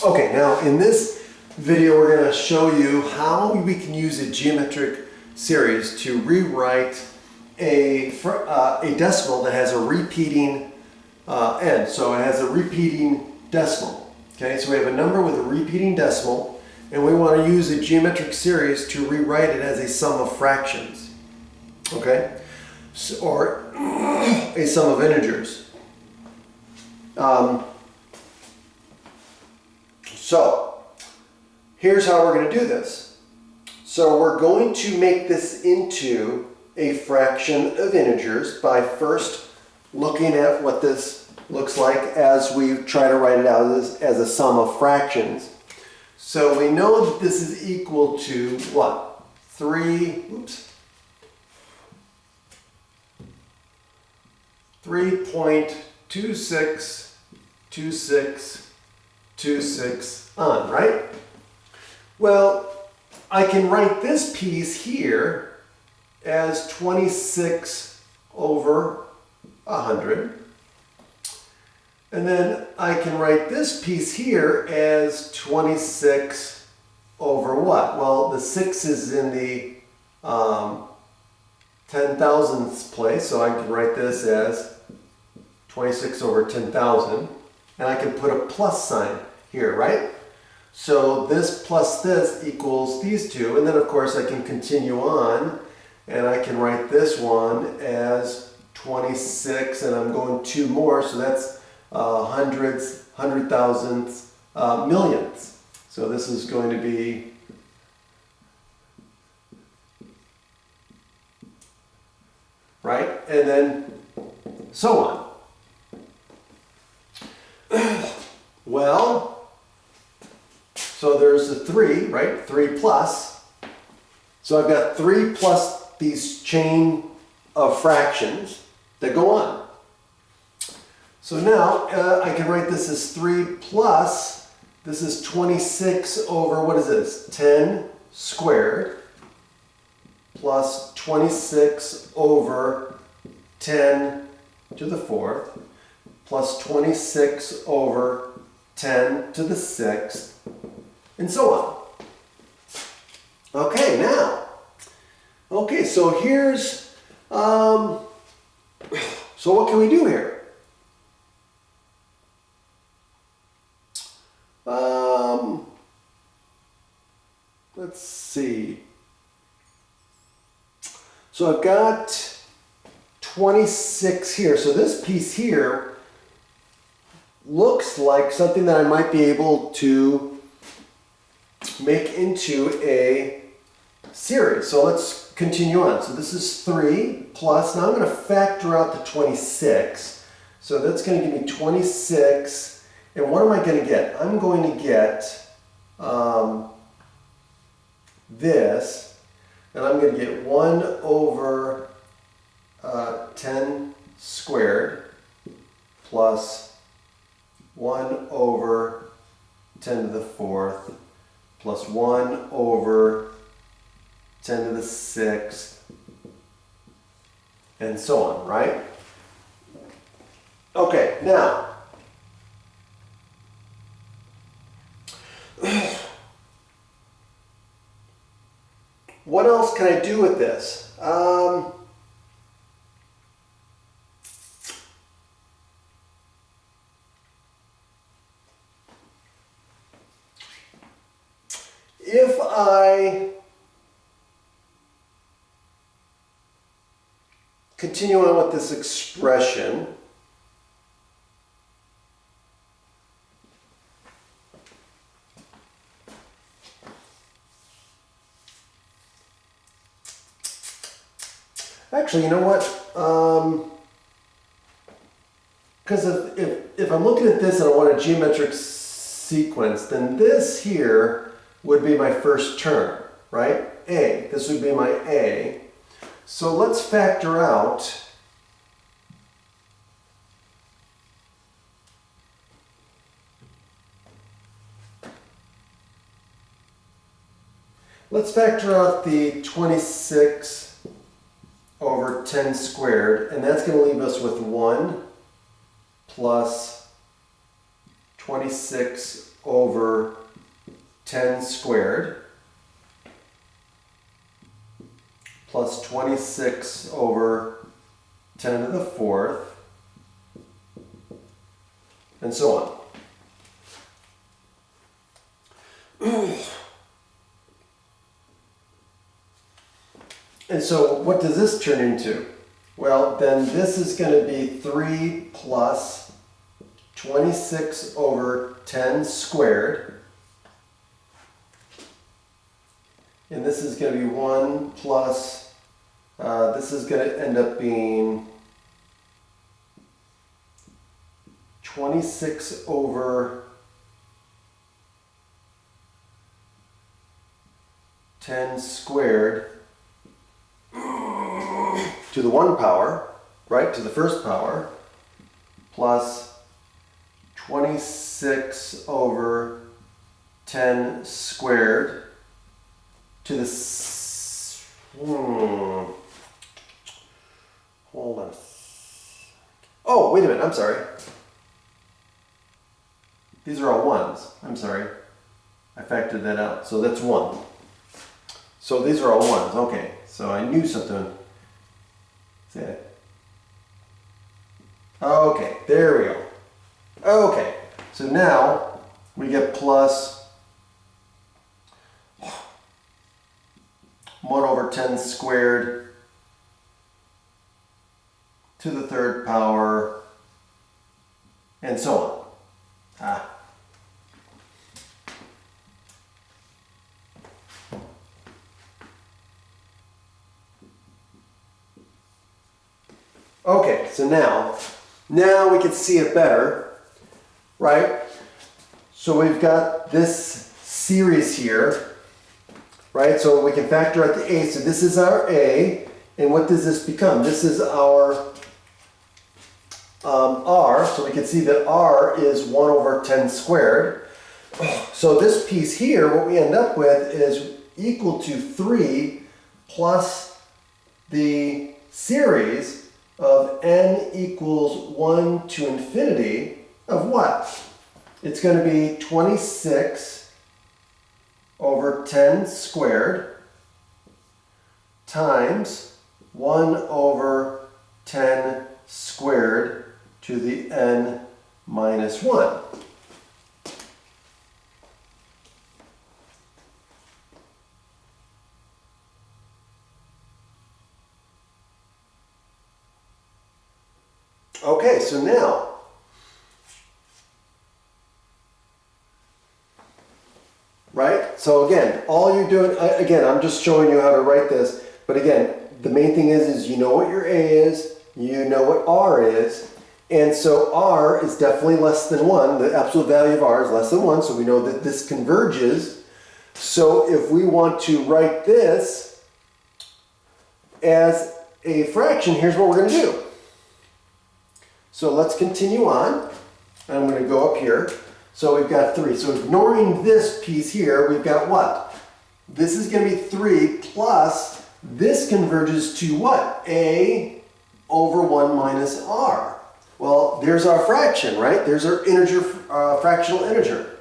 Okay, now in this video we're going to show you how we can use a geometric series to rewrite a decimal that has a repeating end. So it has a repeating decimal. Okay, so we have a number with a repeating decimal and we want to use a geometric series to rewrite it as a sum of fractions. Okay, so, or a sum of integers. So here's how we're going to do this. So we're going to make this into a fraction of integers by first looking at what this looks like as we try to write it out as a sum of fractions. So we know that this is equal to what? 3.262626 on, right? Well, I can write this piece here as 26 over 100. And then I can write this piece here as 26 over what? Well, the 6 is in the 10,000ths place, so I can write this as 26 over 10,000. And I can put a plus sign here, right? So this plus this equals these two, and then of course I can continue on and I can write this one as 26, and I'm going two more, so that's hundreds, 100,000ths, millions. So this is going to be right, and then so on. Well, so there's a 3, right? 3 plus. So I've got 3 plus these chain of fractions that go on. So now I can write this as 3 plus, this is 26 over, what is this? 10 squared plus 26 over 10 to the 4th plus 26 over 10 to the 6th, and so on. Okay, now, okay, so here's, so what can we do here? Let's see. So I've got 26 here. So this piece here looks like something that I might be able to make into a series. So let's continue on. So this is 3 plus, now I'm going to factor out the 26. So that's going to give me 26. And what am I going to get? I'm going to get this, and I'm going to get 1 over 10 squared plus 1 over 10 to the 4th plus 1 over 10 to the 6th, and so on, right? Okay, now, what else can I do with this? If I continue on with this expression, actually, you know what? Because if I'm looking at this and I want a geometric sequence, then this here would be my first term, right? A. This would be my A. So let's factor out the 26 over 10 squared, and that's going to leave us with 1 plus 26 over 10 squared plus 26 over 10 to the fourth, and so on. And so what does this turn into? Well, then this is going to be 3 plus 26 over 10 squared. And this is going to be 1 plus, this is going to end up being 26 over 10 squared to the 1 power, right, to the first power, plus 26 over 10 squared to the, hold on. Oh, wait a minute, I'm sorry. These are all ones, I'm sorry. I factored that out, so that's 1. So these are all ones, okay. So I knew something. See it? Okay, there we go. Okay, so now we get plus 1 over 10 squared to the third power, and so on. Okay, so now we can see it better, right? So we've got this series here, right? So we can factor out the a. So this is our a, and what does this become? This is our r. So we can see that r is 1 over 10 squared. So this piece here, what we end up with is equal to 3 plus the series of n equals 1 to infinity of what? It's going to be 26 over 10 squared times 1 over 10 squared to the n minus 1. Okay, so now, right? So again, all you're doing, again, I'm just showing you how to write this, but again, the main thing is you know what your a is, you know what r is, and so r is definitely less than 1. The absolute value of r is less than 1, so we know that this converges. So if we want to write this as a fraction, here's what we're going to do. So let's continue on. I'm going to go up here. So we've got 3. So ignoring this piece here, we've got what? This is going to be 3 plus, this converges to what? A over 1 minus r. Well, there's our fraction, right? There's our integer, fractional integer.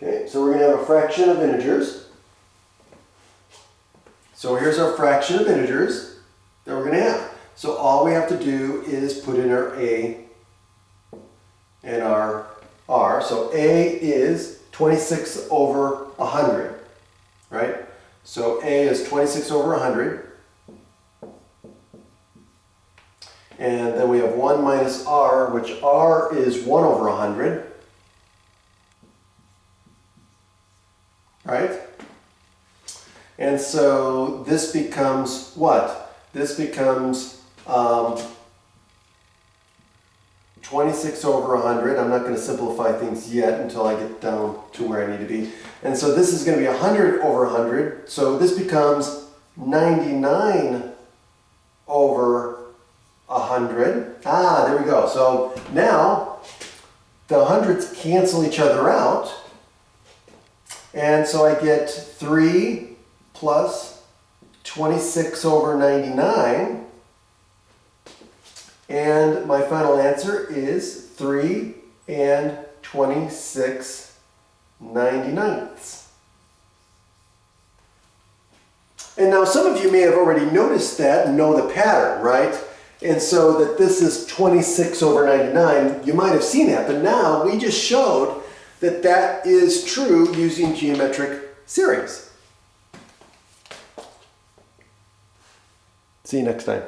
Okay, so we're going to have a fraction of integers. So here's our fraction of integers that we're going to have. So all we have to do is put in our a and our r. So a is 26 over 100, right? So a is 26 over 100. And then we have 1 minus r, which r is 1 over 100, right? And so this becomes what? This becomes 26 over 100. I'm not going to simplify things yet until I get down to where I need to be. And so this is going to be 100 over 100. So this becomes 99 over 100. Ah, there we go. So now the hundreds cancel each other out. And so I get 3 plus 26 over 99 answer is 3 and 26/99. And now some of you may have already noticed that and know the pattern, right? And so that this is 26/99, you might have seen that, but now we just showed that that is true using geometric series. See you next time.